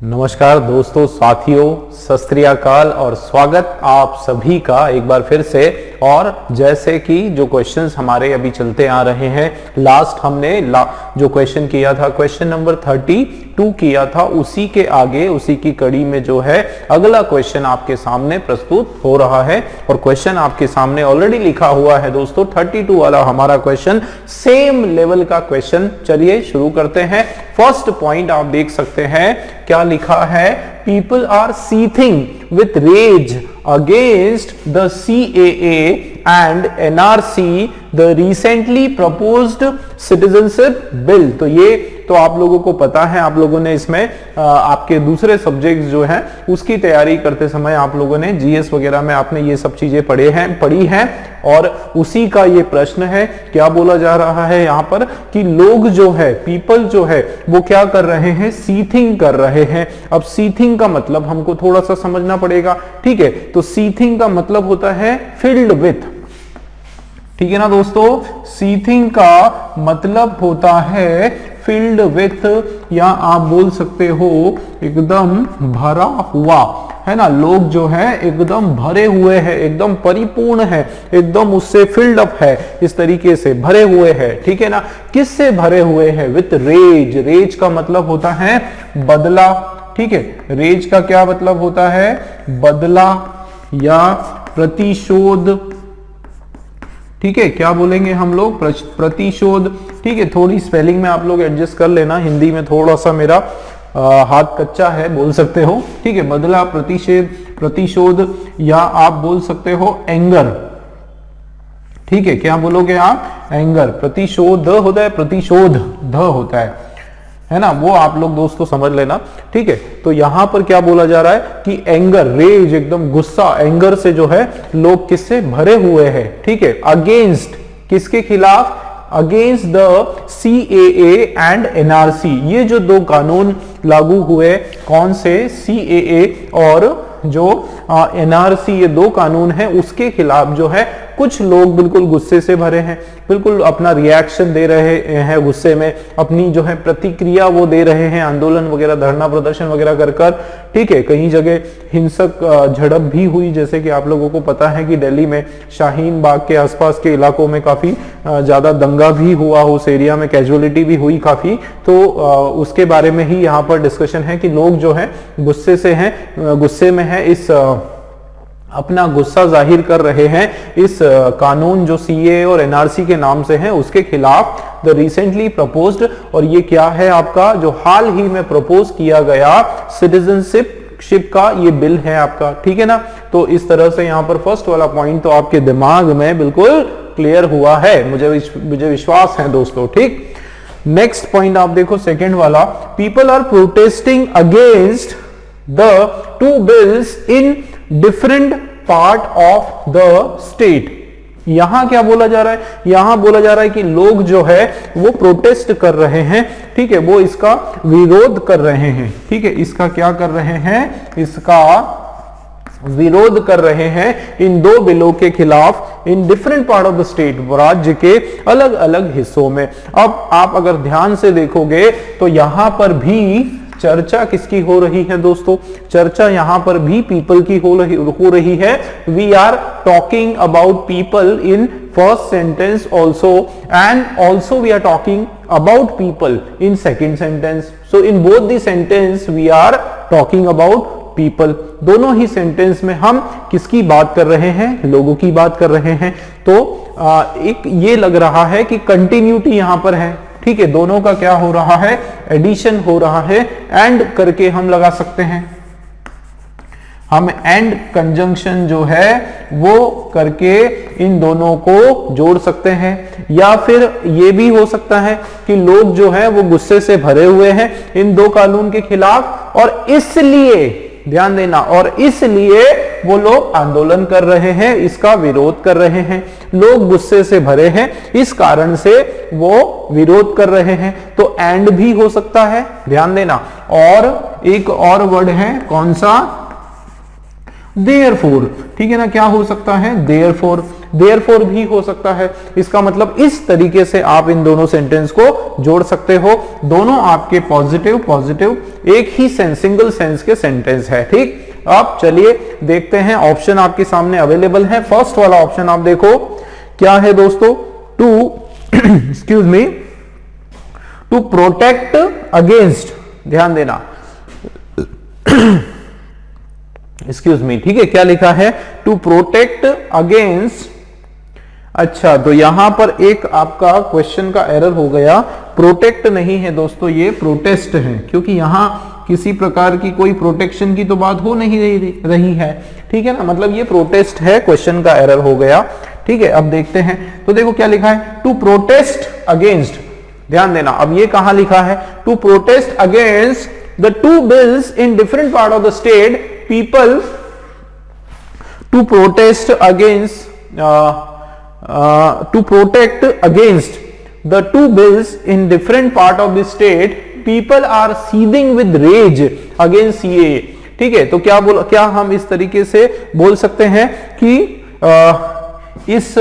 नमस्कार दोस्तों, साथियों, सत श्री अकाल और स्वागत आप सभी का एक बार फिर से। और जैसे कि जो क्वेश्चंस हमारे अभी चलते आ रहे हैं, लास्ट हमने जो क्वेश्चन किया था, क्वेश्चन नंबर 32 किया था, उसी के आगे उसी की कड़ी में जो है अगला क्वेश्चन आपके सामने प्रस्तुत हो रहा है। और क्वेश्चन आपके सामने ऑलरेडी लिखा हुआ है दोस्तों, 32 वाला हमारा क्वेश्चन, सेम लेवल का क्वेश्चन। चलिए शुरू करते हैं। फर्स्ट पॉइंट आप देख सकते हैं, क्या लिखा है? People are seething with rage against the CAA and NRC the recently proposed citizenship bill. तो ये तो आप लोगों को पता है, आप लोगों ने इसमें आपके दूसरे सब्जेक्ट्स जो हैं उसकी तैयारी करते समय आप लोगों ने GS वगैरह में आपने ये सब चीजें पढ़ी हैं और उसी का ये प्रश्न है। क्या बोला जा रहा है यहाँ पर कि लोग जो है, पीपल जो है, वो क्या कर रहे हैं? सीथिंग कर रहे हैं। अब सीथिंग का मतलब हमको थोड़ा सा समझना पड़ेगा, ठीक है? तो सीथिंग का मतलब होता है फिल्ड विथ, ठीक है ना दोस्तों? सीथिंग का मतलब होता है फिल्ड विथ, या आप बोल सकते हो एकदम भरा हुआ, है ना? लोग जो है एकदम भरे हुए हैं, एकदम परिपूर्ण है, एकदम उससे फिल्ड अप है, इस तरीके से भरे हुए हैं, ठीक है ना? किससे भरे हुए हैं? With raise. रेज का मतलब होता है बदला, ठीक है? रेज का क्या मतलब होता है? बदला या प्रतिशोध, ठीक है? क्या बोलेंगे हम लोग? प्रतिशोध, ठीक है? थोड़ी स्पेलिंग में आप लोग एडजस्ट कर लेना, हिंदी में थोड़ा सा मेरा हाथ कच्चा है, बोल सकते हो, ठीक है? बदला, प्रतिशोध, या आप बोल सकते हो एंगर, ठीक है? क्या बोलोगे आप? एंगर। प्रतिशोध होता है, प्रतिशोध ध होता है ना? वो आप लोग दोस्तों समझ लेना, ठीक है? तो यहां पर क्या बोला जा रहा है कि एंगर, रेज, एकदम गुस्सा, एंगर से जो है लोग किससे भरे हुए हैं, ठीक है? अगेंस्ट, किसके खिलाफ? Against the CAA and NRC। ये जो दो कानून लागू हुए, कौन से? CAA और जो NRC, ये दो कानून हैं, उसके खिलाफ जो है कुछ लोग बिल्कुल गुस्से से भरे हैं, बिल्कुल अपना रिएक्शन दे रहे हैं गुस्से में, अपनी जो है प्रतिक्रिया वो दे रहे हैं, आंदोलन वगैरह, धरना प्रदर्शन वगैरह कर, ठीक है? कई जगह हिंसक झड़प भी हुई, जैसे कि आप लोगों को पता है कि दिल्ली में शाहीन बाग के आसपास के इलाकों में काफी ज्यादा दंगा भी हुआ, उस एरिया में कैजुअलिटी भी हुई काफी। तो उसके बारे में ही यहाँ पर डिस्कशन है कि लोग जो है गुस्से से हैं, गुस्से में है, इस अपना गुस्सा जाहिर कर रहे हैं इस कानून जो CAA और NRC के नाम से है उसके खिलाफ, द रिसेंटली प्रपोज्ड। और ये क्या है आपका? जो हाल ही में प्रपोज किया गया सिटीजनशिप का ये बिल है आपका, ठीक है ना? तो इस तरह से यहाँ पर फर्स्ट वाला पॉइंट तो आपके दिमाग में बिल्कुल क्लियर हुआ है, मुझे विश्वास है दोस्तों, ठीक? नेक्स्ट पॉइंट आप देखो, सेकेंड वाला, people are protesting against the two bills in different part of the state. यहां क्या बोला जा रहा है? यहां बोला जा रहा है कि लोग जो है वो प्रोटेस्ट कर रहे हैं, ठीक है? वो इसका विरोध कर रहे हैं, ठीक है? इसका क्या कर रहे हैं? इसका विरोध कर रहे हैं इन दो बिलों के खिलाफ, इन different part of the state, राज्य के अलग अलग हिस्सों में। अब आप अगर ध्यान से देखोगे तो यहां पर भी चर्चा किसकी हो रही है दोस्तों? चर्चा यहां पर भी पीपल की हो रही है। We are talking about people in first sentence also, and also we are talking about people in second sentence. So in both the sentence we are talking about people. दोनों ही सेंटेंस में हम किसकी बात कर रहे हैं? लोगों की बात कर रहे हैं। तो एक ये लग रहा है कि कंटिन्यूटी यहां पर है, ठीक है? दोनों का क्या हो रहा है? एडिशन हो रहा है। एंड करके हम लगा सकते हैं, हम एंड कंजंक्शन जो है वो करके इन दोनों को जोड़ सकते हैं। या फिर ये भी हो सकता है कि लोग जो है वो गुस्से से भरे हुए हैं इन दो कानून के खिलाफ, और इसलिए, ध्यान देना, और इसलिए वो लोग आंदोलन कर रहे हैं, इसका विरोध कर रहे हैं। लोग गुस्से से भरे हैं, इस कारण से वो विरोध कर रहे हैं। तो एंड भी हो सकता है, ध्यान देना। और एक और वर्ड है, कौन सा? देयरफॉर, ठीक है ना? क्या हो सकता है? देयरफॉर। देयरफॉर भी हो सकता है। इसका मतलब इस तरीके से आप इन दोनों सेंटेंस को जोड़ सकते हो। दोनों आपके पॉजिटिव पॉजिटिव एक ही सिंगल सेंस के सेंटेंस है। ठीक, अब चलिए देखते हैं, ऑप्शन आपके सामने अवेलेबल है। फर्स्ट वाला ऑप्शन आप देखो क्या है दोस्तों, to excuse me, to protect against, ध्यान देना, एक्सक्यूज मी, ठीक है, क्या लिखा है, टू प्रोटेक्ट अगेंस्ट। अच्छा, तो यहां पर एक आपका क्वेश्चन का एरर हो गया, प्रोटेक्ट नहीं है दोस्तों, ये प्रोटेस्ट है, क्योंकि यहां किसी प्रकार की कोई प्रोटेक्शन की तो बात हो नहीं रही है। ठीक है ना, मतलब ये प्रोटेस्ट है, क्वेश्चन का एरर हो गया। ठीक है, अब देखते हैं, तो देखो क्या लिखा है, टू प्रोटेस्ट अगेंस्ट, ध्यान देना, अब ये कहां लिखा है, to protest against the two bills in different part of the state, people to protest against to protect against the two bills in different part of the state, people are seething with rage against CAA। ठीक है, तो क्या हम इस तरीके से बोल सकते हैं कि इस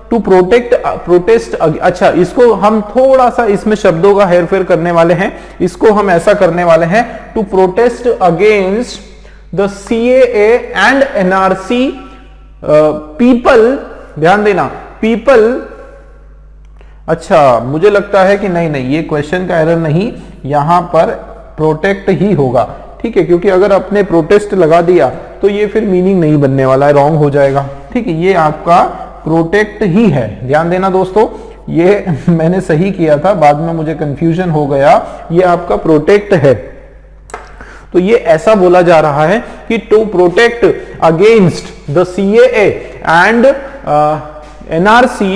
टू प्रोटेस्ट, अच्छा, इसको हम थोड़ा सा इसमें शब्दों का हेरफेर करने वाले हैं, इसको हम ऐसा करने वाले हैं, to protest against the CAA and NRC people, ध्यान देना, पीपल, अच्छा, मुझे लगता है कि नहीं, ये क्वेश्चन का एरर नहीं, यहां पर प्रोटेक्ट ही होगा। ठीक है, क्योंकि अगर आपने प्रोटेस्ट लगा दिया तो ये फिर मीनिंग नहीं बनने वाला है, रॉन्ग हो जाएगा। ठीक है, ये आपका प्रोटेक्ट ही है, ध्यान देना दोस्तों, ये मैंने सही किया था, बाद में मुझे कंफ्यूजन हो गया, ये आपका प्रोटेक्ट है। तो ये ऐसा बोला जा रहा है कि to protect against the CAA and NRC,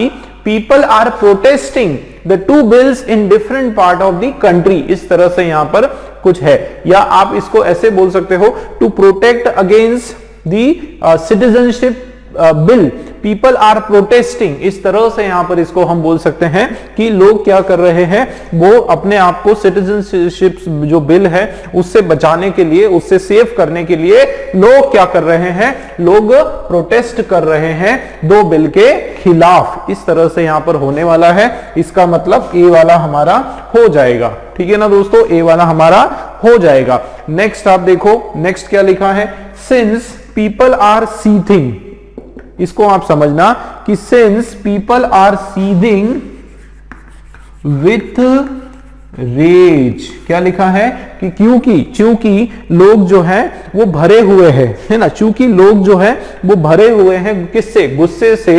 people are protesting the two bills in different part of the country, इस तरह से यहां पर कुछ है, या आप इसको ऐसे बोल सकते हो, to protect against the citizenship bill, people are protesting, इस तरह से यहां पर इसको हम बोल सकते हैं कि लोग क्या कर रहे हैं, वो अपने आप को सिटीजनशिप जो बिल है उससे बचाने के लिए, उससे सेव करने के लिए लोग क्या कर रहे हैं, लोग प्रोटेस्ट कर रहे हैं दो बिल के खिलाफ, इस तरह से यहां पर होने वाला है। इसका मतलब ए वाला हमारा हो जाएगा। ठीक है ना दोस्तों, ए वाला हमारा हो जाएगा। नेक्स्ट आप देखो, नेक्स्ट क्या लिखा है, सिंस पीपल आर सीथिंग, इसको आप समझना कि since people are seething with rage, क्या लिखा है कि क्योंकि लोग जो है वो भरे हुए हैं, है ना, चूंकि लोग जो है वो भरे हुए हैं किससे, गुस्से से,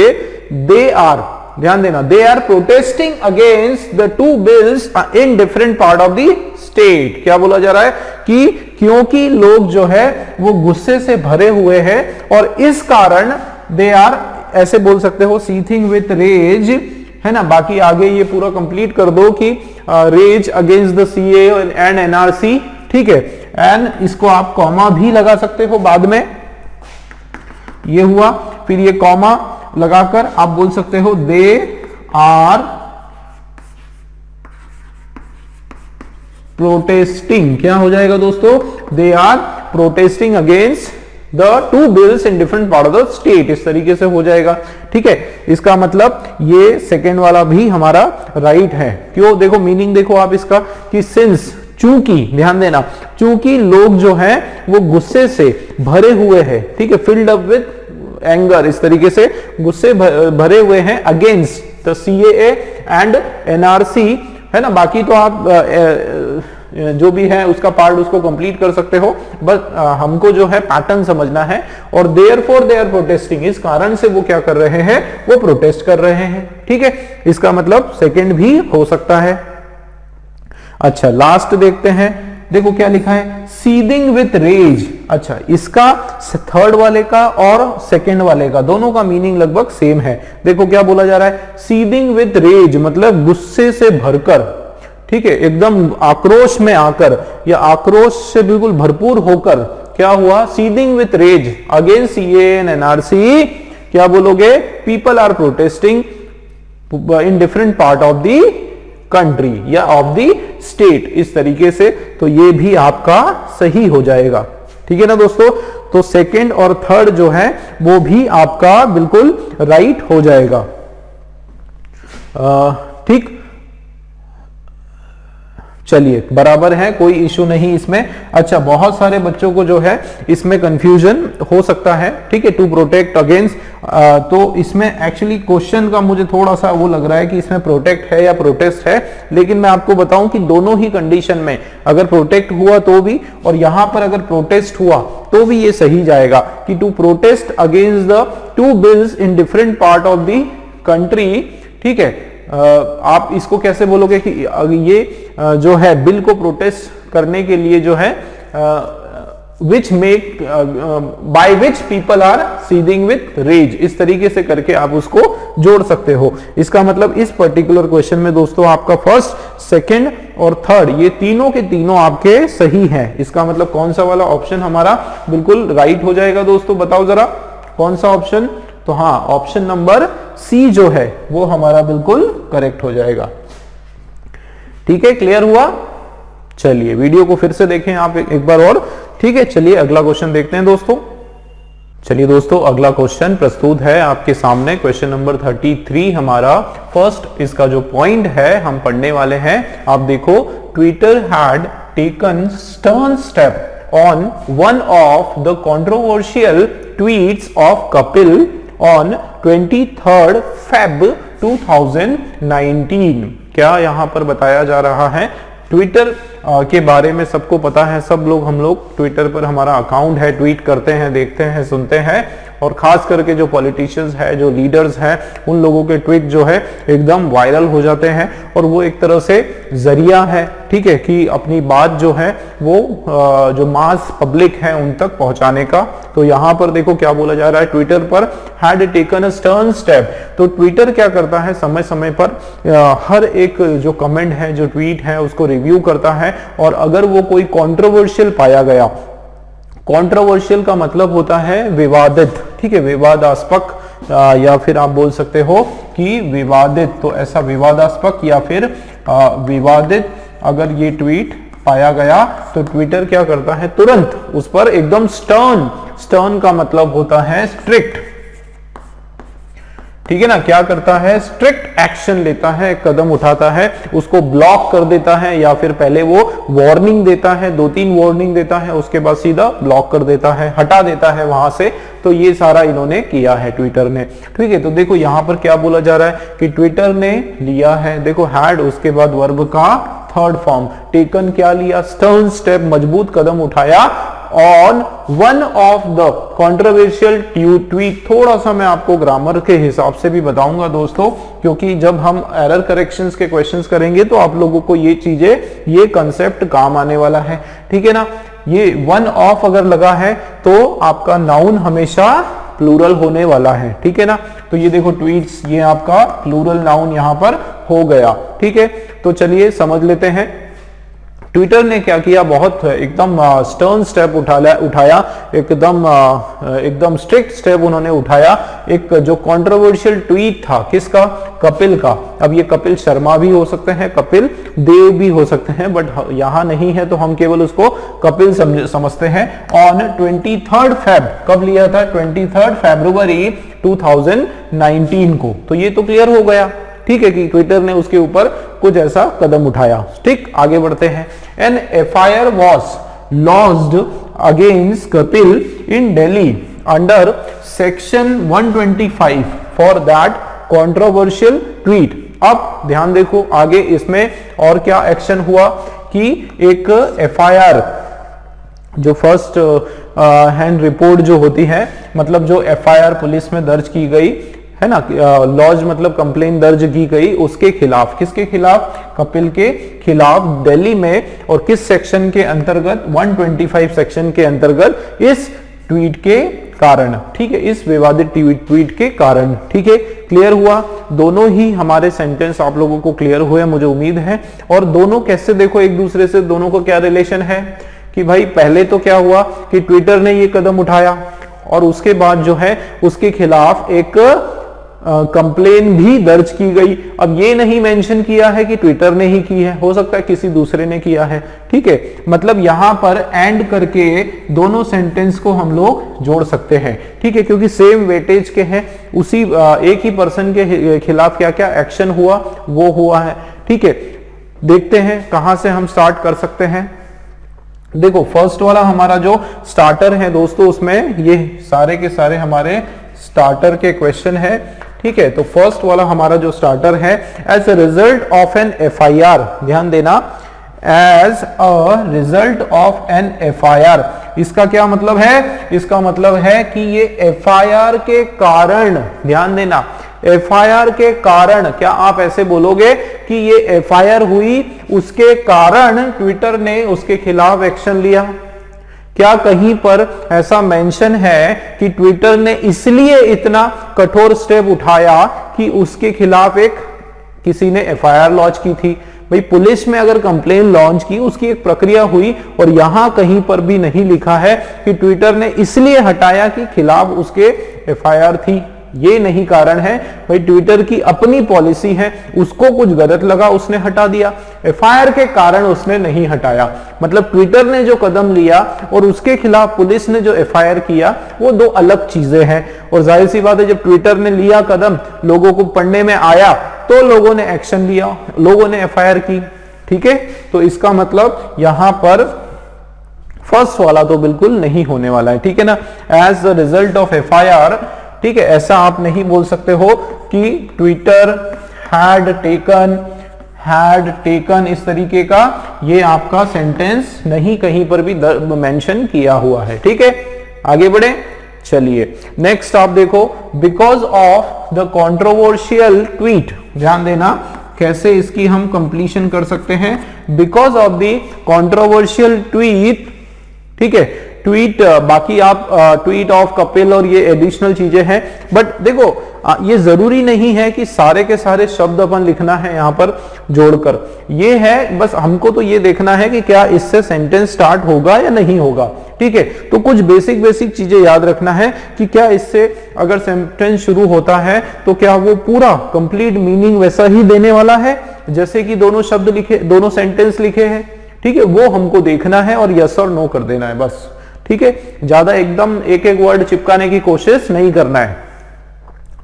दे आर, ध्यान देना, they are protesting against the two bills in different part of the state. क्या बोला जा रहा है कि क्योंकि लोग जो है वो गुस्से से भरे हुए हैं और इस कारण दे आर, ऐसे बोल सकते हो, सीथिंग विथ रेज, है ना, बाकी आगे ये पूरा कंप्लीट कर दो कि rage against the CAA and NRC। ठीक है, एंड इसको आप कॉमा भी लगा सकते हो बाद में, ये हुआ, फिर ये कॉमा लगाकर आप बोल सकते हो दे आर प्रोटेस्टिंग, क्या हो जाएगा दोस्तों, they are protesting against the two bills in different part of the state, इस तरीके से हो जाएगा। ठीक है, इसका मतलब ये सेकेंड वाला भी हमारा राइट है। क्यों, देखो मीनिंग देखो आप इसका कि सिंस, चूंकि, ध्यान देना, चूंकि लोग जो है वो गुस्से से भरे हुए हैं, ठीक है, फिल्ड अप विद एंगर, इस तरीके से गुस्से भरे हुए हैं against the CAA and NRC, है ना, बाकी तो आप जो भी है उसका पार्ट उसको कंप्लीट कर सकते हो, बस हमको जो है पैटर्न समझना है। और देयरफॉर दे आर प्रोटेस्टिंग, इस कारण से वो क्या कर रहे हैं, वो प्रोटेस्ट कर रहे हैं। ठीक है, इसका मतलब सेकंड भी हो सकता है। अच्छा, लास्ट देखते हैं, देखो क्या लिखा है, सीथिंग विथ रेज। अच्छा, इसका थर्ड वाले का और सेकंड वाले का दोनों का मीनिंग लगभग सेम है। देखो क्या बोला जा रहा है, सीथिंग विथ रेज मतलब गुस्से से भरकर, ठीक है, एकदम आक्रोश में आकर या आक्रोश से बिल्कुल भरपूर होकर, क्या हुआ, seething with rage against CAA and NRC, क्या बोलोगे, people are protesting in different part of the country या ऑफ द स्टेट, इस तरीके से, तो ये भी आपका सही हो जाएगा। ठीक है ना दोस्तों, तो सेकंड और थर्ड जो है वो भी आपका बिल्कुल राइट हो जाएगा। ठीक, चलिए बराबर है, कोई इशू नहीं इसमें। अच्छा, बहुत सारे बच्चों को जो है इसमें कंफ्यूजन हो सकता है, ठीक है, टू प्रोटेक्ट अगेंस्ट, तो इसमें एक्चुअली क्वेश्चन का मुझे थोड़ा सा वो लग रहा है कि इसमें प्रोटेक्ट है या प्रोटेस्ट है, लेकिन मैं आपको बताऊं कि दोनों ही कंडीशन में अगर प्रोटेक्ट हुआ तो भी, और यहां पर अगर प्रोटेस्ट हुआ तो भी ये सही जाएगा कि to protest against the two bills in different part of the country. ठीक है, आप इसको कैसे बोलोगे कि ये जो है बिल को प्रोटेस्ट करने के लिए जो है which make by which people are seething with rage, इस तरीके से करके आप उसको जोड़ सकते हो। इसका मतलब इस पर्टिकुलर क्वेश्चन में दोस्तों आपका फर्स्ट, सेकंड और थर्ड ये तीनों के तीनों आपके सही हैं। इसका मतलब कौन सा वाला ऑप्शन हमारा बिल्कुल राइट हो जाएगा दोस्तों, बताओ जरा कौन सा ऑप्शन। तो हाँ, ऑप्शन नंबर सी जो है वो हमारा बिल्कुल करेक्ट हो जाएगा। ठीक है, क्लियर हुआ। चलिए वीडियो को फिर से देखें आप एक बार और। ठीक है, चलिए अगला क्वेश्चन देखते हैं दोस्तों। चलिए दोस्तों, अगला क्वेश्चन प्रस्तुत है आपके सामने, क्वेश्चन नंबर 33 हमारा। फर्स्ट इसका जो पॉइंट है हम पढ़ने वाले हैं, आप देखो, Twitter had taken stern step on one of the controversial tweets of Kapil on 23rd Feb 2019। क्या यहां पर बताया जा रहा है? ट्विटर के बारे में सबको पता है, सब लोग, हम लोग ट्विटर पर हमारा अकाउंट है, ट्वीट करते हैं, देखते हैं, सुनते हैं, और खास करके जो पॉलिटिशियंस है, जो लीडर्स हैं, उन लोगों के ट्वीट जो है एकदम वायरल हो जाते हैं, और वो एक तरह से जरिया है, ठीक है, कि अपनी बात जो है वो जो मास पब्लिक है उन तक पहुंचाने का। तो यहां पर देखो क्या बोला जा रहा है, ट्विटर पर had taken a stern step. तो ट्विटर क्या करता है, समय समय पर हर एक जो कमेंट है, जो ट्वीट है, उसको रिव्यू करता है, और अगर वो कोई कंट्रोवर्शियल पाया गया, कंट्रोवर्शियल का मतलब होता है विवादित, ठीक है, विवादास्पद, या फिर आप बोल सकते हो कि विवादित, तो ऐसा विवादास्पद या फिर विवादित अगर ये ट्वीट पाया गया तो ट्विटर क्या करता है, तुरंत उस पर एकदम स्टर्न का मतलब होता है स्ट्रिक्ट, ठीक है ना, क्या करता है, स्ट्रिक्ट एक्शन लेता है, कदम उठाता है, उसको ब्लॉक कर देता है, या फिर पहले वो वार्निंग देता है, 2-3 वार्निंग देता है, उसके बाद सीधा ब्लॉक कर देता है, हटा देता है वहां से। तो ये सारा इन्होंने किया है ट्विटर ने, ठीक है। तो देखो यहां पर क्या बोला जा रहा है कि ट्विटर ने लिया है, देखो हैड, उसके बाद वर्ब का थर्ड फॉर्म, टेकन क्या लिया, स्टर्न स्टेप, मजबूत कदम उठाया, on one of the controversial tweet. थोड़ा सा मैं आपको ग्रामर के हिसाब से भी बताऊंगा दोस्तों, क्योंकि जब हम एरर करेक्शंस के क्वेश्चंस करेंगे तो आप लोगों को ये चीजें, ये कंसेप्ट काम आने वाला है, ठीक है ना। ये वन ऑफ अगर लगा है तो आपका नाउन हमेशा प्लूरल होने वाला है, ठीक है ना। तो ये देखो ट्वीट्स, ये आपका प्लूरल नाउन यहां पर हो गया, ठीक है। तो चलिए समझ लेते हैं ट्विटर ने क्या किया, बहुत एकदम स्टर्न स्टेप उठाया, एकदम स्ट्रिक्ट स्टेप उन्होंने उठाया। एक जो कंट्रोवर्शियल ट्वीट था, किसका, कपिल का। अब ये कपिल शर्मा भी हो सकते हैं, कपिल देव भी हो सकते हैं, बट यहां नहीं है तो हम केवल उसको कपिल समझते हैं। ऑन 23rd Feb, कब लिया था, 23rd February 2019 को। तो ये तो क्लियर हो गया, ठीक है, कि ट्विटर ने उसके ऊपर कुछ ऐसा कदम उठाया। ठीक, आगे बढ़ते हैं। An FIR was launched against Kapil in Delhi under section 125 for that controversial tweet. अब ध्यान देखो आगे इसमें और क्या एक्शन हुआ कि एक एफआईआर, जो फर्स्ट हैंड रिपोर्ट जो होती है, मतलब जो एफआईआर पुलिस में दर्ज की गई है ना, लॉज मतलब कंप्लेन दर्ज की गई, उसके खिलाफ, किसके खिलाफ, कपिल के खिलाफ दिल्ली में, और किस सेक्शन के अंतर्गत, 125 सेक्शन के अंतर्गत, इस ट्वीट के कारण, ठीक है, इस विवादित ट्वीट के कारण, ठीक है। क्लियर हुआ, दोनों ही हमारे सेंटेंस आप लोगों को क्लियर हुए मुझे उम्मीद है। और दोनों कैसे, देखो एक दूसरे से दोनों को क्या रिलेशन है कि भाई पहले तो क्या हुआ कि ट्विटर ने ये कदम उठाया, और उसके बाद जो है उसके खिलाफ एक कंप्लेन भी दर्ज की गई। अब ये नहीं मेंशन किया है कि ट्विटर ने ही की है, हो सकता है किसी दूसरे ने किया है, ठीक है। मतलब यहां पर एंड करके दोनों सेंटेंस को हम लोग जोड़ सकते हैं, ठीक है, क्योंकि सेम वेटेज के हैं, उसी एक ही पर्सन के खिलाफ क्या क्या एक्शन हुआ वो हुआ है, ठीक है। देखते हैं कहां से हम स्टार्ट कर सकते हैं। देखो फर्स्ट वाला हमारा जो स्टार्टर है दोस्तों, उसमें ये सारे के सारे हमारे स्टार्टर के क्वेश्चन है, ठीक है। तो फर्स्ट वाला हमारा जो स्टार्टर है, as a result of an FIR, ध्यान देना, as a result of an FIR, इसका क्या मतलब है? इसका मतलब है कि ये एफआईआर के कारण, ध्यान देना, एफआईआर के कारण, क्या आप ऐसे बोलोगे कि ये एफआईआर हुई उसके कारण ट्विटर ने उसके खिलाफ एक्शन लिया? क्या कहीं पर ऐसा मेंशन है कि ट्विटर ने इसलिए इतना कठोर स्टेप उठाया कि उसके खिलाफ एक किसी ने एफआईआर लॉन्च की थी? भाई पुलिस में अगर कंप्लेन लॉन्च की, उसकी एक प्रक्रिया हुई, और यहां कहीं पर भी नहीं लिखा है कि ट्विटर ने इसलिए हटाया कि खिलाफ उसके एफआईआर थी। ये नहीं कारण है भाई, ट्विटर की अपनी पॉलिसी है, उसको कुछ गलत लगा उसने हटा दिया, एफआईआर के कारण उसने नहीं हटाया। मतलब ट्विटर ने जो कदम लिया और उसके खिलाफ पुलिस ने जो एफआईआर किया, वो दो अलग चीजें हैं। और जाहिर सी बात है, जब ट्विटर ने लिया कदम, लोगों को पढ़ने में आया, तो लोगों ने एक्शन लिया, लोगों ने एफआईआर की, ठीक है। तो इसका मतलब यहां पर फर्स्ट वाला तो बिल्कुल नहीं होने वाला है, ठीक है ना, as the result of FIR, ठीक है। ऐसा आप नहीं बोल सकते हो कि ट्विटर हैड टेकन इस तरीके का, ये आपका सेंटेंस नहीं कहीं पर भी मेंशन किया हुआ है, ठीक है। आगे बढ़े, चलिए नेक्स्ट आप देखो, because of the controversial tweet, ध्यान देना कैसे इसकी हम कंप्लीशन कर सकते हैं। Because of the controversial tweet, ठीक है, ट्वीट, बाकी आप ट्वीट ऑफ कपिल और ये एडिशनल चीजें हैं, बट देखो ये जरूरी नहीं है कि सारे के सारे शब्द अपन लिखना है यहां पर जोड़कर, ये है बस हमको तो ये देखना है कि क्या इससे सेंटेंस स्टार्ट होगा या नहीं होगा, ठीक है। तो कुछ बेसिक चीजें याद रखना है कि क्या इससे अगर सेंटेंस शुरू होता है तो क्या वो पूरा कंप्लीट मीनिंग वैसा ही देने वाला है जैसे कि दोनों शब्द लिखे, दोनों सेंटेंस लिखे हैं, ठीक है। वो हमको देखना है और यस और नो कर देना है बस, ठीक है। ज्यादा एकदम एक एक वर्ड चिपकाने की कोशिश नहीं करना है।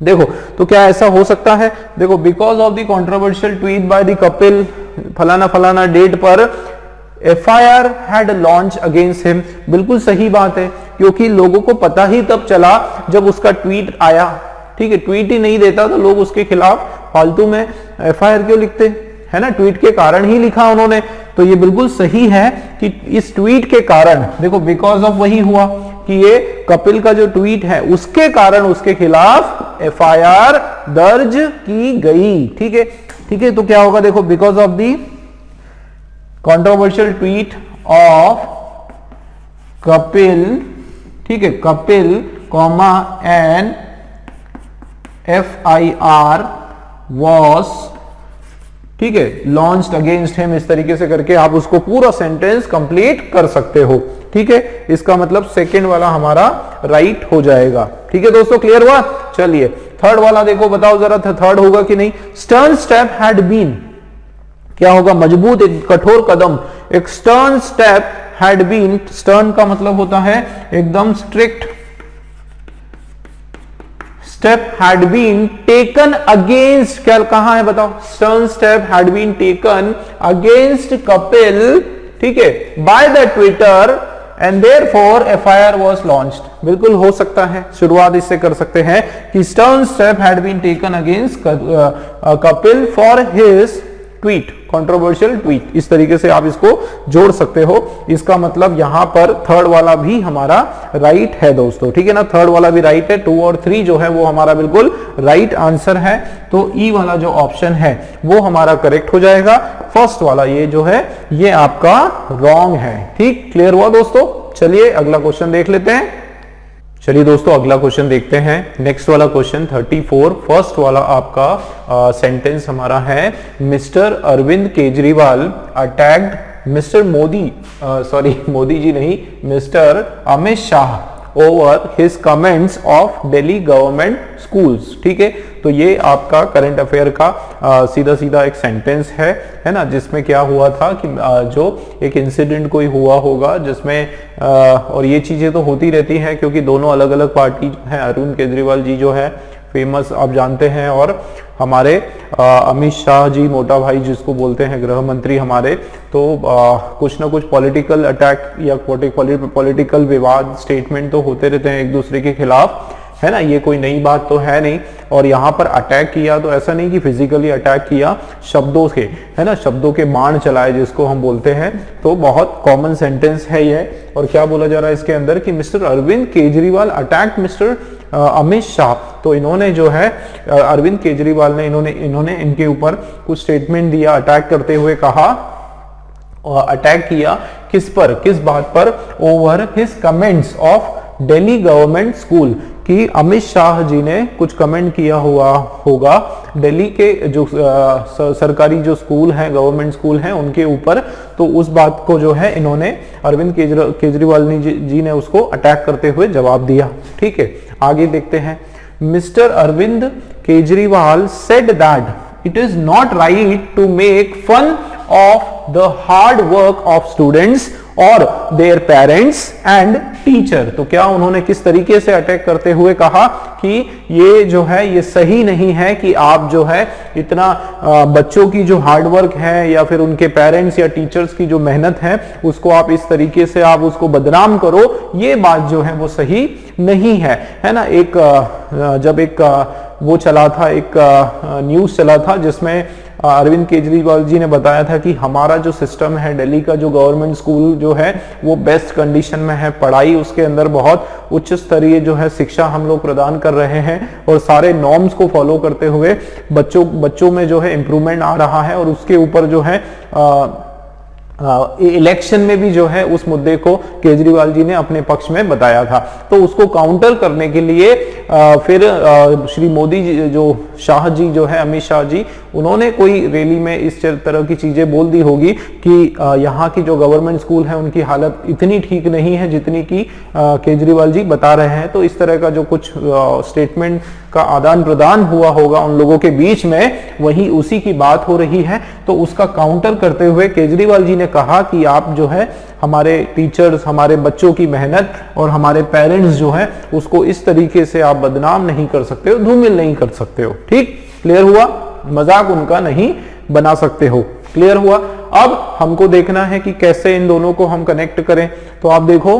देखो तो क्या ऐसा हो सकता है, देखो because of the controversial tweet by the Kapil, फलाना फलाना डेट पर FIR had launch against him, बिल्कुल सही बात है, क्योंकि लोगों को पता ही तब चला जब उसका ट्वीट आया, ठीक है। ट्वीट ही नहीं देता तो लोग उसके खिलाफ फालतू में एफआईआर क्यों लिखते, है ना, ट्वीट के कारण ही लिखा उन्होंने। तो ये बिल्कुल सही है कि इस ट्वीट के कारण, देखो बिकॉज ऑफ वही हुआ कि ये कपिल का जो ट्वीट है उसके कारण उसके खिलाफ एफआईआर दर्ज की गई, ठीक है, ठीक है। तो क्या होगा, देखो because of the controversial tweet of Kapil, ठीक है, Kapil comma an FIR was, ठीक है, लॉन्च्ड अगेंस्ट हिम, इस तरीके से करके आप उसको पूरा सेंटेंस कंप्लीट कर सकते हो, ठीक है। इसका मतलब सेकंड वाला हमारा राइट हो जाएगा, ठीक है दोस्तों, क्लियर हुआ। चलिए थर्ड वाला देखो, बताओ जरा थर्ड होगा कि नहीं। स्टर्न स्टेप हैड बीन, क्या होगा, मजबूत एक कठोर कदम, एक stern step had been, stern का मतलब होता है एकदम strict, step had been taken against, क्या कहां है बताओ, stern step had been taken against Kapil, ठीक है, by the Twitter and therefore FIR was launched, बिल्कुल हो सकता है, शुरुआत इससे कर सकते हैं कि stern step had been taken against Kapil for his tweet, controversial tweet, इस तरीके से आप इसको जोड़ सकते हो। इसका मतलब यहां पर थर्ड वाला भी हमारा राइट है दोस्तों, ठीक है ना, थर्ड वाला भी राइट है, 2 और 3 जो है वो हमारा बिल्कुल राइट आंसर है। तो ई वाला जो ऑप्शन है वो हमारा करेक्ट हो जाएगा, फर्स्ट वाला ये जो है ये आपका रॉन्ग है, ठीक, क्लियर हुआ दोस्तों। चलिए अगला क्वेश्चन देख लेते हैं। चलिए दोस्तों अगला क्वेश्चन देखते हैं, नेक्स्ट वाला क्वेश्चन 34, फर्स्ट वाला आपका सेंटेंस हमारा है, mister Arvind Kejriwal attacked mister Modi, sorry Modi ji नहीं, mister Amit Shah over his comments of Delhi government schools. ठीक है, तो ये आपका करंट अफेयर का सीधा सीधा एक सेंटेंस है ना, जिसमें क्या हुआ था कि जो एक इंसिडेंट कोई हुआ होगा जिसमें और ये चीजें तो होती रहती हैं क्योंकि दोनों अलग अलग पार्टी है। अरविंद केजरीवाल जी जो है फेमस आप जानते हैं, और हमारे अमित शाह जी मोटा भाई जिसको बोलते हैं गृह मंत्री हमारे, तो कुछ ना कुछ पॉलिटिकल अटैक या पॉलिटिकल विवाद स्टेटमेंट तो होते रहते हैं एक दूसरे के खिलाफ, है ना, ये कोई नई बात तो है नहीं। और यहाँ पर अटैक किया तो ऐसा नहीं कि फिजिकली अटैक किया, शब्दों के, है ना, शब्दों के बाण चलाए जिसको हम बोलते हैं, तो बहुत कॉमन सेंटेंस है ये। और क्या बोला जा रहा है इसके अंदर कि mister Arvind Kejriwal attack mister Amit Shah. तो इन्होंने जो है अरविंद केजरीवाल ने इन्होंने इनके ऊपर कुछ स्टेटमेंट दिया, अटैक करते हुए कहा, अटैक किया किस पर, किस बात पर, over his comments of Delhi government school, कि अमित शाह जी ने कुछ कमेंट किया हुआ होगा दिल्ली के जो सरकारी जो स्कूल हैं, गवर्नमेंट स्कूल हैं, उनके ऊपर। तो उस बात को जो है इन्होंने अरविंद केजरीवाल जी ने उसको अटैक करते हुए जवाब दिया। ठीक है, आगे देखते हैं। Mister Arvind Kejriwal said that it is not right to make fun of the hard work of students और देयर पेरेंट्स एंड टीचर। तो क्या उन्होंने किस तरीके से अटैक करते हुए कहा कि ये जो है ये सही नहीं है कि आप जो है इतना बच्चों की जो हार्डवर्क है या फिर उनके पेरेंट्स या टीचर्स की जो मेहनत है उसको आप इस तरीके से आप उसको बदनाम करो, ये बात जो है वो सही नहीं है ना। एक जब एक वो चला था, एक न्यूज चला था जिसमें अरविंद केजरीवाल जी ने बताया था कि हमारा जो सिस्टम है, दिल्ली का जो गवर्नमेंट स्कूल जो है वो बेस्ट कंडीशन में है, पढ़ाई उसके अंदर बहुत उच्च स्तरीय जो है शिक्षा हम लोग प्रदान कर रहे हैं और सारे नॉर्म्स को फॉलो करते हुए बच्चों में जो है इम्प्रूवमेंट आ रहा है। और उसके ऊपर जो है इलेक्शन में भी जो है उस मुद्दे को केजरीवाल जी ने अपने पक्ष में बताया था। तो उसको काउंटर करने के लिए फिर श्री मोदी जी, जो शाह जी जो है अमित शाह जी, उन्होंने कोई रैली में इस तरह की चीजें बोल दी होगी कि यहाँ की जो गवर्नमेंट स्कूल है उनकी हालत इतनी ठीक नहीं है जितनी कि केजरीवाल जी बता रहे हैं। तो इस तरह का जो कुछ स्टेटमेंट का आदान प्रदान हुआ होगा उन लोगों के बीच में, वही उसी की बात हो रही है। तो उसका काउंटर करते हुए केजरीवाल जी ने कहा कि आप जो है हमारे टीचर्स, हमारे बच्चों की मेहनत और हमारे पेरेंट्स जो है उसको इस तरीके से आप बदनाम नहीं कर सकते हो, धूमिल नहीं कर सकते हो। ठीक, क्लियर हुआ, मजाक उनका नहीं बना सकते हो। क्लियर हुआ। अब हमको देखना है कि कैसे इन दोनों को हम कनेक्ट करें। तो आप देखो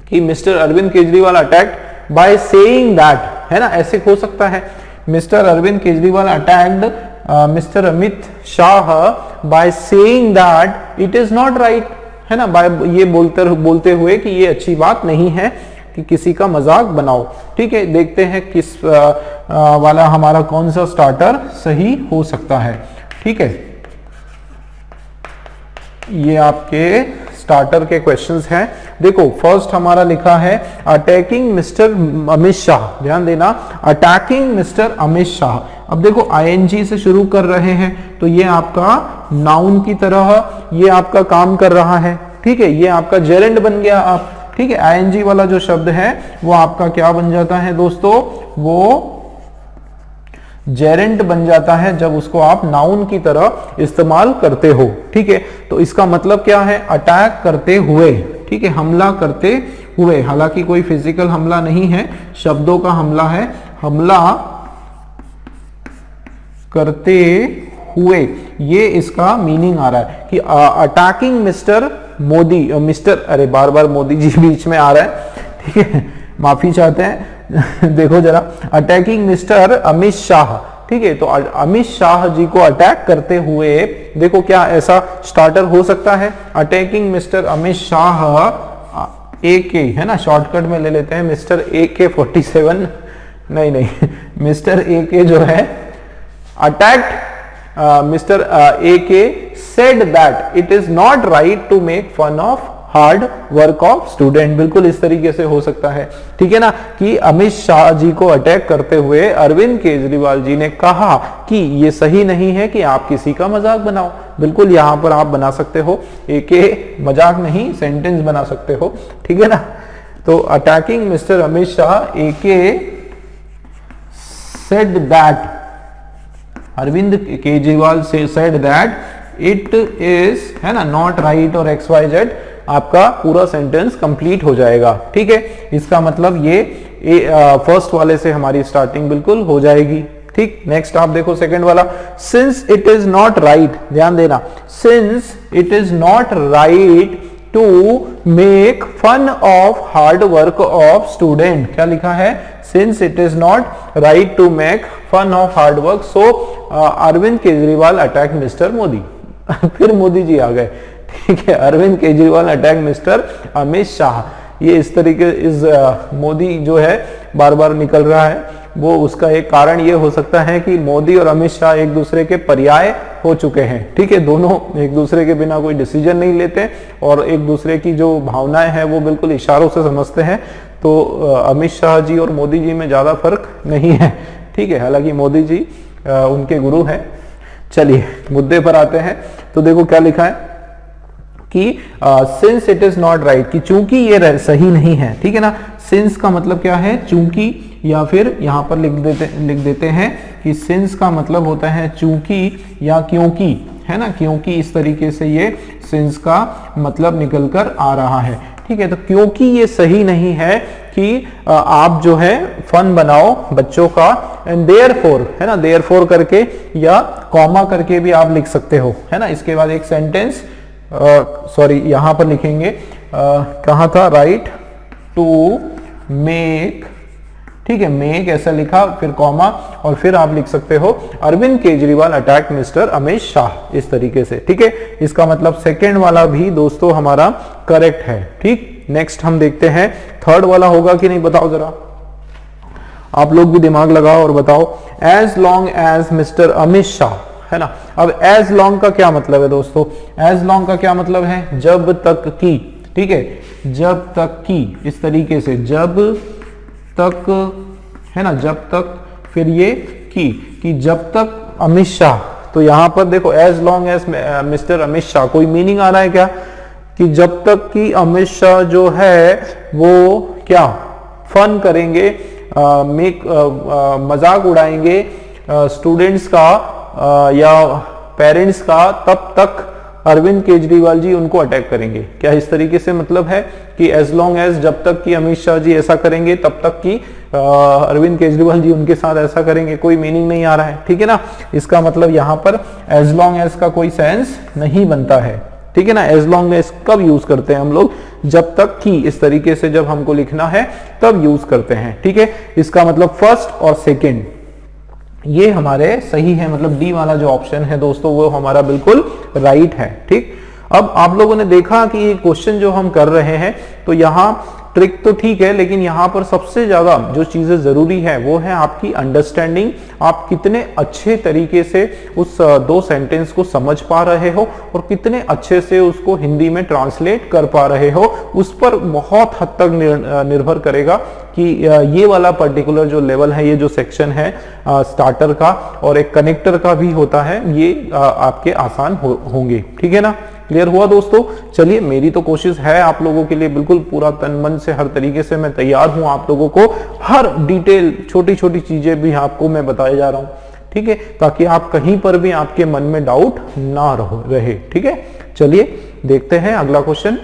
कि mister Arvind Kejriwal attacked by saying that, है ना, ऐसे हो सकता है mister Arvind Kejriwal attacked mister Amit Shah by saying that it is not right, है ना, बाय ये बोलते हुए कि ये अच्छी बात नहीं है कि किसी का मजाक बनाओ। ठीक है, देखते हैं किस वाला हमारा कौन सा स्टार्टर सही हो सकता है। ठीक है, ये आपके स्टार्टर के क्वेश्चंस हैं। देखो फर्स्ट हमारा लिखा है अटैकिंग मिस्टर अमित शाह, ध्यान देना, अटैकिंग मिस्टर अमित शाह। अब देखो आईएनजी से शुरू कर रहे हैं तो ये आपका नाउन की तरह ये आपका काम कर रहा है। ठीक है, ये आपका जेरेंड बन गया आप। ठीक है, आईएनजी वाला जो शब्द है वो आपका क्या बन जाता है दोस्तों, वो जेरेंट बन जाता है जब उसको आप नाउन की तरह इस्तेमाल करते हो। ठीक है, तो इसका मतलब क्या है, अटैक करते हुए। ठीक है, हमला करते हुए, हालांकि कोई फिजिकल हमला नहीं है, शब्दों का हमला है, हमला करते हुए, ये इसका मीनिंग आ रहा है कि अटैकिंग मिस्टर मोदी, मिस्टर, अरे बार बार मोदी जी बीच में आ रहा है, ठीक है, माफी चाहते हैं देखो जरा, अटैकिंग मिस्टर अमित शाह। ठीक है, तो अमित शाह जी को अटैक करते हुए, देखो क्या ऐसा स्टार्टर हो सकता है, attacking mister Amit Shah AK, है ना, शॉर्टकट में ले लेते हैं मिस्टर AK-47, नहीं मिस्टर AK जो है attacked mister AK said that it is not right to make fun of hard work of student. बिल्कुल इस तरीके से हो सकता है। ठीक है ना, कि अमित शाह जी को अटैक करते हुए अरविंद केजरीवाल जी ने कहा कि ये सही नहीं है कि आप किसी का मजाक बनाओ। बिल्कुल यहां पर आप बना सकते हो, एक मजाक नहीं, सेंटेंस बना सकते हो। ठीक है ना, तो attacking mister Amit Shah AK said that, Arvind Kejriwal से सेड दैट इट इज, है ना, नॉट राइट और XYZ, आपका पूरा सेंटेंस कंप्लीट हो जाएगा। ठीक है, इसका मतलब ये फर्स्ट वाले से हमारी स्टार्टिंग बिल्कुल हो जाएगी। ठीक, नेक्स्ट आप देखो सेकंड वाला, since it is not right, ध्यान देना, since it is not right to make fun of hard work of student, क्या लिखा है, since it is not right to make fun of hard work, so Arvind Kejriwal attack mister Modi. फिर मोदी जी आ गए। ठीक है, अरविंद केजरीवाल अटैक मिस्टर अमित शाह, ये इस तरीके इस मोदी जो है बार बार निकल रहा है, वो उसका एक कारण ये हो सकता है कि मोदी और अमित शाह एक दूसरे के पर्याय हो चुके हैं। ठीक है, दोनों एक दूसरे के बिना कोई डिसीजन नहीं लेते और एक दूसरे की जो भावनाएं हैं वो बिल्कुल इशारों से समझते हैं। तो अमित शाह जी और मोदी जी में ज्यादा फर्क नहीं है। ठीक है, हालांकि मोदी जी उनके गुरु हैं। चलिए मुद्दे पर आते हैं। तो देखो क्या लिखा है कि since it is not right, कि चूंकि ये सही नहीं है। ठीक है ना, सिंस का मतलब क्या है, चूंकि, या फिर यहां पर लिख देते हैं कि सिंस का मतलब होता है चूंकि या क्योंकि, है ना, क्योंकि इस तरीके से ये सिंस का मतलब निकल कर आ रहा है। ठीक है, तो क्योंकि ये सही नहीं है कि आप जो है फन बनाओ बच्चों का, एंड देयरफॉर, है ना, देयरफॉर करके या कॉमा करके भी आप लिख सकते हो, है ना। इसके बाद एक सेंटेंस, सॉरी यहां पर लिखेंगे, कहां था, राइट टू मेक, ठीक है, मेक ऐसा लिखा, फिर कॉमा, और फिर आप लिख सकते हो अरविंद केजरीवाल अटैक मिस्टर अमित शाह, इस तरीके से। ठीक है, इसका मतलब सेकेंड वाला भी दोस्तों हमारा करेक्ट है। ठीक, नेक्स्ट हम देखते हैं थर्ड वाला होगा कि नहीं, बताओ जरा, आप लोग भी दिमाग लगाओ और बताओ। As long as mister Amit Shah, है ना। अब एज लॉन्ग का क्या मतलब है दोस्तों, एज लॉन्ग का क्या मतलब है, जब तक की। ठीक है, जब तक की, इस तरीके से, जब तक, है ना, जब तक, फिर ये कि जब तक अमित शाह। तो यहां पर देखो as long as mister Amit Shah, कोई मीनिंग आ रहा है क्या, कि जब तक कि अमित शाह जो है वो क्या फन करेंगे, मजाक उड़ाएंगे स्टूडेंट्स का या पेरेंट्स का, तब तक अरविंद केजरीवाल जी उनको अटैक करेंगे। क्या इस तरीके से मतलब है कि एज लॉन्ग एज, जब तक कि अमित शाह जी ऐसा करेंगे तब तक कि अरविंद केजरीवाल जी उनके साथ ऐसा करेंगे, कोई मीनिंग नहीं आ रहा है। ठीक है ना, इसका मतलब यहां पर एज लॉन्ग एज का कोई सेंस नहीं बनता है। ठीक है ना, एज लॉन्ग एज कब यूज करते हैं हम लोग, जब तक कि, इस तरीके से जब हमको लिखना है तब यूज करते हैं। ठीक है, इसका मतलब फर्स्ट और सेकेंड ये हमारे सही है, मतलब डी वाला जो ऑप्शन है दोस्तों वो हमारा बिल्कुल राइट है। ठीक, अब आप लोगों ने देखा कि ये क्वेश्चन जो हम कर रहे हैं, तो यहाँ ट्रिक तो ठीक है, लेकिन यहाँ पर सबसे ज्यादा जो चीजें जरूरी है वो है आपकी अंडरस्टैंडिंग, आप कितने अच्छे तरीके से उस दो सेंटेंस को समझ पा रहे हो और कितने अच्छे से उसको हिंदी में ट्रांसलेट कर पा रहे हो, उस पर बहुत हद तक निर्भर करेगा कि ये वाला पर्टिकुलर जो लेवल है, ये जो सेक्शन है स्टार्टर का और एक कनेक्टर का भी होता है, ये आपके आसान होंगे। ठीक है ना, क्लियर हुआ दोस्तों। चलिए, मेरी तो कोशिश है आप लोगों के लिए बिल्कुल पूरा तन मन से, हर तरीके से मैं तैयार हूं आप लोगों को हर डिटेल, छोटी छोटी चीजें भी आपको मैं बताए जा रहा हूं। ठीक है, ताकि आप कहीं पर भी आपके मन में डाउट ना रहे। ठीक है, चलिए देखते हैं अगला क्वेश्चन।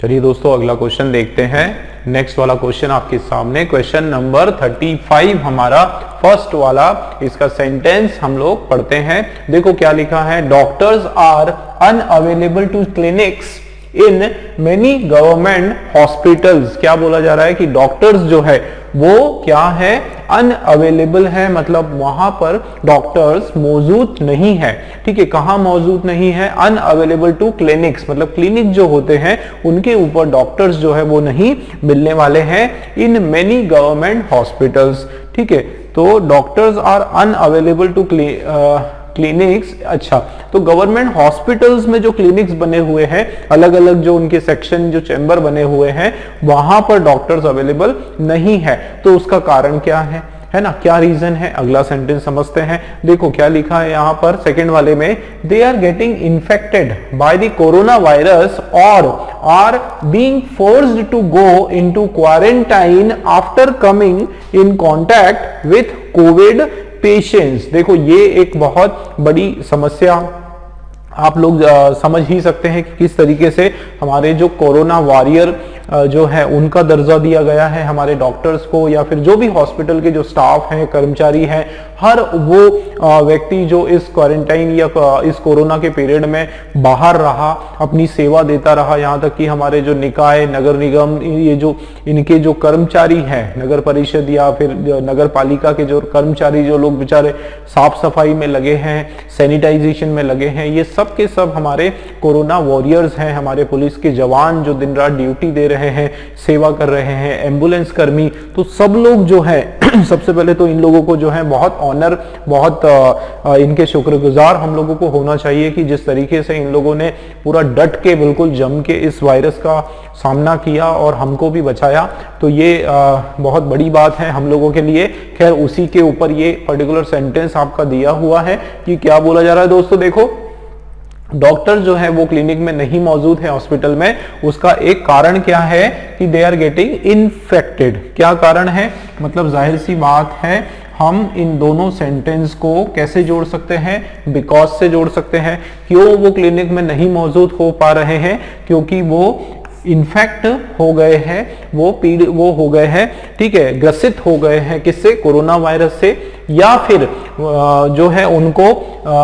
चलिए दोस्तों अगला क्वेश्चन देखते हैं। नेक्स्ट वाला क्वेश्चन आपके सामने, क्वेश्चन नंबर 35 हमारा फर्स्ट वाला, इसका सेंटेंस हम लोग पढ़ते हैं। देखो क्या लिखा है, doctors are unavailable to clinics in many government hospitals. क्या बोला जा रहा है कि डॉक्टर्स जो है वो क्या है, अनअवेलेबल है, मतलब वहां पर डॉक्टर्स मौजूद नहीं है। ठीक है, कहां मौजूद नहीं है, अनअवेलेबल टू क्लिनिक्स, मतलब क्लिनिक जो होते हैं उनके ऊपर डॉक्टर्स जो है वो नहीं मिलने वाले हैं, इन मेनी गवर्नमेंट हॉस्पिटल्स। ठीक है, तो doctors are unavailable to clinics. अच्छा, तो गवर्नमेंट हॉस्पिटल्स में जो क्लिनिक्स बने हुए हैं, अलग अलग जो उनके सेक्शन, जो चैम्बर बने हुए हैं, वहां पर डॉक्टर्स अवेलेबल नहीं है। तो उसका कारण क्या है है ना। क्या रीजन है, अगला सेंटेंस समझते हैं। देखो क्या लिखा है यहाँ पर सेकंड वाले में, they are getting infected by the corona virus और are being forced to go into quarantine after coming in contact with Covid patients. देखो ये एक बहुत बड़ी समस्या आप लोग समझ ही सकते हैं कि किस तरीके से हमारे जो कोरोना वॉरियर जो है उनका दर्जा दिया गया है हमारे डॉक्टर्स को, या फिर जो भी हॉस्पिटल के जो स्टाफ हैं, कर्मचारी हैं, हर वो व्यक्ति जो इस क्वारंटाइन या इस कोरोना के पीरियड में बाहर रहा, अपनी सेवा देता रहा, यहाँ तक कि हमारे जो निकाय, नगर निगम, ये जो इनके जो कर्मचारी हैं, नगर परिषद या फिर नगर पालिका के जो कर्मचारी, जो लोग बेचारे साफ सफाई में लगे हैं, सैनिटाइजेशन में लगे हैं, ये सब के सब हमारे कोरोना वॉरियर्स हैं। हमारे पुलिस के जवान जो दिन रात ड्यूटी दे रहे हैं, सेवा कर रहे हैं, एम्बुलेंस कर्मी, तो सब लोग जो है सबसे पहले तो इन लोगों को जो है बहुत ऑनर, बहुत इनके शुक्रगुजार हम लोगों को होना चाहिए कि जिस तरीके से इन लोगों ने पूरा डट के, बिल्कुल जम के इस वायरस का सामना किया और हमको भी बचाया। तो ये बहुत बड़ी बात है हम लोगों के लिए। खैर उसी के ऊपर ये पर्टिकुलर सेंटेंस आपका दिया हुआ है कि क्या बोला जा रहा है दोस्तों। देखो डॉक्टर जो है वो क्लिनिक में नहीं मौजूद है, हॉस्पिटल में। उसका एक कारण क्या है कि दे आर गेटिंग इन्फेक्टेड। क्या कारण है, मतलब जाहिर सी बात है हम इन दोनों सेंटेंस को कैसे जोड़ सकते हैं, बिकॉज से जोड़ सकते हैं। क्यों वो क्लिनिक में नहीं मौजूद हो पा रहे हैं, क्योंकि वो इन्फेक्ट हो गए हैं, वो हो गए हैं, ठीक है, ग्रसित हो गए हैं किससे, कोरोना वायरस से, या फिर जो है उनको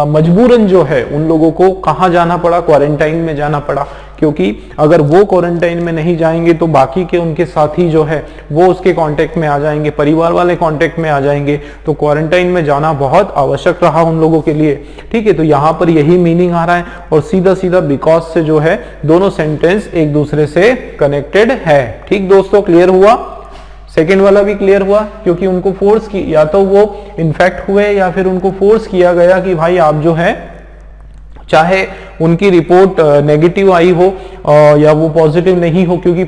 मजबूरन जो है उन लोगों को कहाँ जाना पड़ा, क्वारंटाइन में जाना पड़ा। क्योंकि अगर वो क्वारंटाइन में नहीं जाएंगे तो बाकी के उनके साथी जो है वो उसके कांटेक्ट में आ जाएंगे, परिवार वाले कांटेक्ट में आ जाएंगे, तो क्वारंटाइन में जाना बहुत आवश्यक रहा उन लोगों के लिए। ठीक है, तो यहाँ पर यही मीनिंग आ रहा है और सीधा सीधा बिकॉज से जो है दोनों सेंटेंस एक दूसरे से कनेक्टेड है। ठीक दोस्तों, क्लियर हुआ? सेकेंड वाला भी क्लियर हुआ, क्योंकि उनको फोर्स की, या तो वो इन्फेक्ट हुए या फिर उनको फोर्स किया गया कि भाई आप जो है, चाहे उनकी रिपोर्ट नेगेटिव आई हो या वो पॉजिटिव नहीं हो, क्योंकि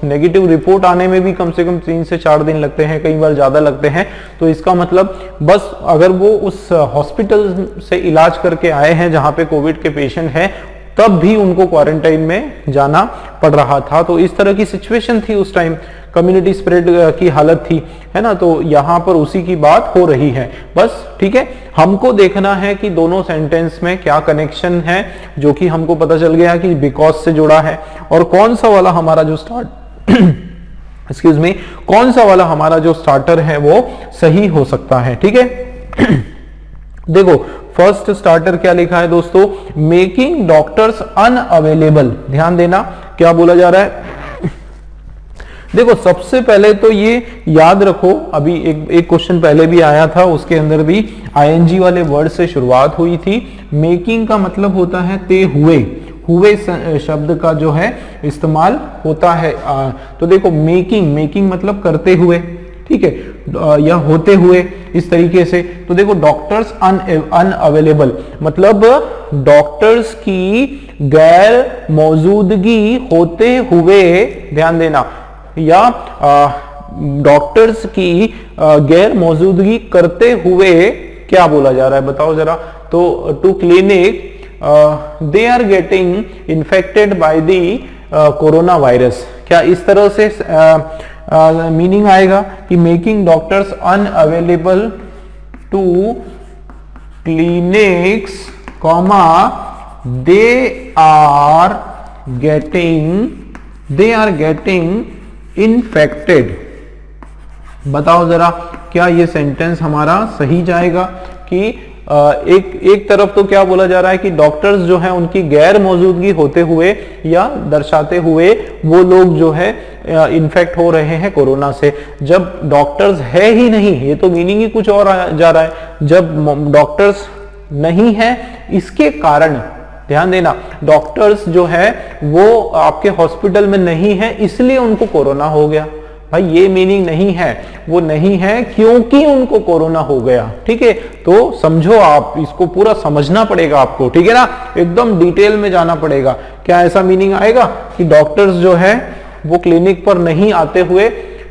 नेगेटिव रिपोर्ट आने में भी कम से कम 3 से 4 दिन लगते हैं, कई बार ज्यादा लगते हैं। तो इसका मतलब बस अगर वो उस हॉस्पिटल से इलाज करके आए हैं जहां पे कोविड के पेशेंट हैं, तब भी उनको क्वारंटाइन में जाना पड़ रहा था। तो इस तरह की सिचुएशन थी उस टाइम, कम्युनिटी स्प्रेड की हालत थी, है ना। तो यहाँ पर उसी की बात हो रही है बस। ठीक है, हमको देखना है कि दोनों सेंटेंस में क्या कनेक्शन है, जो कि हमको पता चल गया कि बिकॉज से जुड़ा है, और कौन सा वाला हमारा जो एक्सक्यूज मी, कौन सा वाला हमारा जो स्टार्टर है वो सही हो सकता है। ठीक है देखो फर्स्ट स्टार्टर क्या लिखा है दोस्तों, मेकिंग डॉक्टर्स अनअवेलेबल। ध्यान देना क्या बोला जा रहा है। देखो सबसे पहले तो ये याद रखो, अभी एक क्वेश्चन पहले भी आया था, उसके अंदर भी आईएनजी वाले वर्ड से शुरुआत हुई थी। मेकिंग का मतलब होता है ते हुए शब्द का जो है इस्तेमाल होता है। तो देखो मेकिंग मतलब करते हुए, ठीक है, या होते हुए, इस तरीके से। तो देखो डॉक्टर्स अनअवेलेबल मतलब डॉक्टर्स की गैर मौजूदगी होते हुए, ध्यान देना, या डॉक्टर्स की गैर मौजूदगी करते हुए क्या बोला जा रहा है बताओ जरा। तो to clinic they are getting infected by the corona virus, क्या इस तरह से मीनिंग आएगा कि making doctors unavailable to clinics comma they are getting infected. बताओ जरा क्या ये सेंटेंस हमारा सही जाएगा कि एक तरफ तो क्या बोला जा रहा है कि डॉक्टर्स जो है उनकी गैर मौजूदगी होते हुए या दर्शाते हुए वो लोग जो है इन्फेक्ट हो रहे हैं कोरोना से, जब डॉक्टर्स है ही नहीं, ये तो मीनिंग ही कुछ और जा रहा है। जब डॉक्टर्स नहीं है इसके कारण, ध्यान देना, डॉक्टर्स जो है वो आपके हॉस्पिटल में नहीं है इसलिए उनको कोरोना हो गया। भाई ये मीनिंग नहीं है, वो नहीं है क्योंकि उनको कोरोना हो गया। ठीक है, तो समझो, आप इसको पूरा समझना पड़ेगा आपको, ठीक है ना, एकदम डिटेल में जाना पड़ेगा। क्या ऐसा मीनिंग आएगा कि डॉक्टर्स जो है वो क्लिनिक पर नहीं आते हुए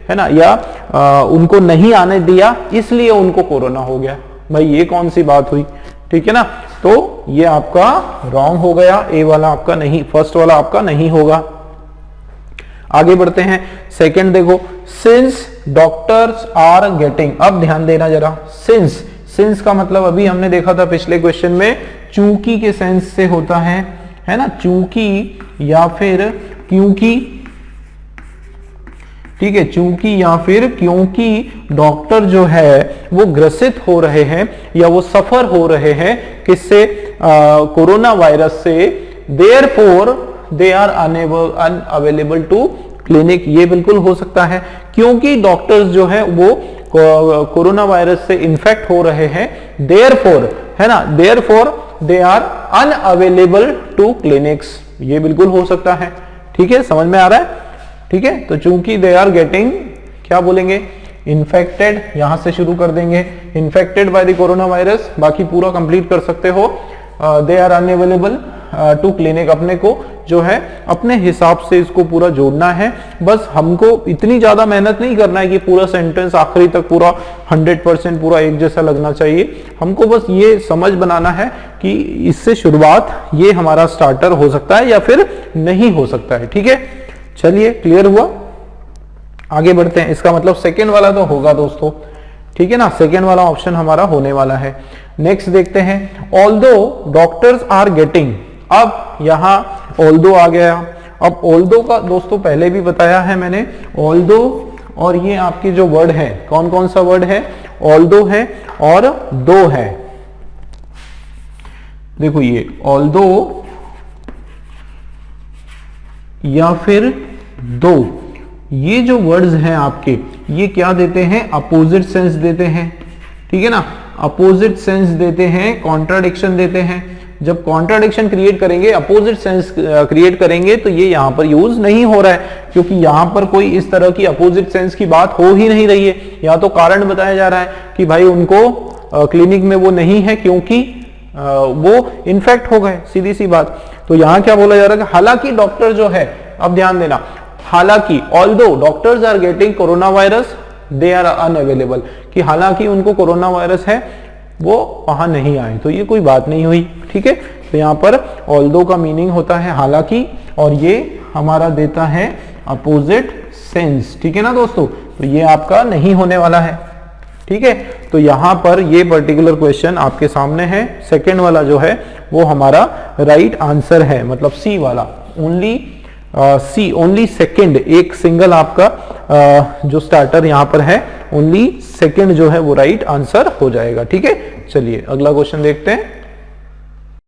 है ना, या उनको नहीं आने दिया इसलिए उनको कोरोना हो गया। भाई ये कौन सी बात हुई, ठीक है ना। तो ये आपका रॉन्ग हो गया, ए वाला आपका नहीं, फर्स्ट वाला आपका नहीं होगा। आगे बढ़ते हैं, सेकंड देखो, सिंस डॉक्टर्स आर गेटिंग, अब ध्यान देना जरा, सिंस का मतलब अभी हमने देखा था पिछले क्वेश्चन में, चूंकि के सेंस से होता है ना, चूंकि या फिर क्योंकि, ठीक है, चूंकि या फिर क्योंकि डॉक्टर जो है वो ग्रसित हो रहे हैं या वो सफर हो रहे हैं किससे, कोरोना वायरस से, therefore they are unavailable to clinic, ये बिल्कुल हो सकता है, क्योंकि डॉक्टर्स जो है वो कोरोना वायरस से इन्फेक्ट हो रहे हैं, देयरफॉर, है ना, therefore they are unavailable to clinics, ये बिल्कुल हो सकता है। ठीक है, समझ में आ रहा है, ठीक है। तो चूंकि दे आर गेटिंग, क्या बोलेंगे, इन्फेक्टेड, यहां से शुरू कर देंगे, infected by the corona virus, बाकी पूरा कंप्लीट कर सकते हो, they are unavailable to clinic, अपने को जो है अपने हिसाब से इसको पूरा जोड़ना है। बस हमको इतनी ज्यादा मेहनत नहीं करना है कि पूरा सेंटेंस आखिरी तक पूरा 100% पूरा एक जैसा लगना चाहिए, हमको बस ये समझ बनाना है कि इससे शुरुआत ये हमारा स्टार्टर हो सकता है या फिर नहीं हो सकता है। ठीक है, चलिए क्लियर हुआ, आगे बढ़ते हैं। इसका मतलब सेकेंड वाला तो होगा दोस्तों, ठीक है ना, सेकेंड वाला ऑप्शन हमारा होने वाला है। नेक्स्ट देखते हैं, ऑल्दो डॉक्टर्स आर गेटिंग, अब यहां ऑल्दो आ गया। अब ऑल्दो का दोस्तों पहले भी बताया है मैंने, ऑल्दो और ये आपके जो वर्ड है, कौन कौन सा वर्ड है, ऑल्दो है और दो है। देखो ये ऑल्दो या फिर दो, ये जो वर्ड्स हैं आपके, ये क्या देते हैं, अपोजिट सेंस देते हैं, ठीक है ना, अपोजिट सेंस देते हैं, कॉन्ट्राडिक्शन देते हैं। जब कॉन्ट्राडिक्शन क्रिएट करेंगे, अपोजिट सेंस क्रिएट करेंगे, तो ये यहां पर यूज नहीं हो रहा है, क्योंकि यहां पर कोई इस तरह की अपोजिट सेंस की बात हो ही नहीं रही है। या तो कारण बताया जा रहा है कि भाई उनको क्लिनिक में वो नहीं है क्योंकि वो इन्फेक्ट हो गए, सीधी सी बात। तो यहां क्या बोला जा रहा है, हालांकि डॉक्टर जो है, अब ध्यान देना, हालांकि although doctors are getting corona virus they are unavailable, कि हालांकि उनको कोरोना वायरस है वो वहां नहीं आए, तो ये कोई बात नहीं हुई। ठीक है, तो यहां पर ऑल्दो का मीनिंग होता है हालांकि, और ये हमारा देता है अपोजिट सेंस। ठीक है ना दोस्तों, तो ये आपका नहीं होने वाला है। ठीक है, तो यहां पर ये पर्टिकुलर क्वेश्चन आपके सामने है, सेकेंड वाला जो है वो हमारा राइट आंसर है, मतलब सी वाला, ओनली सी, ओनली सेकेंड, एक सिंगल आपका जो स्टार्टर यहां पर है, ओनली सेकेंड जो है वो राइट आंसर हो जाएगा। ठीक है, चलिए अगला क्वेश्चन देखते हैं।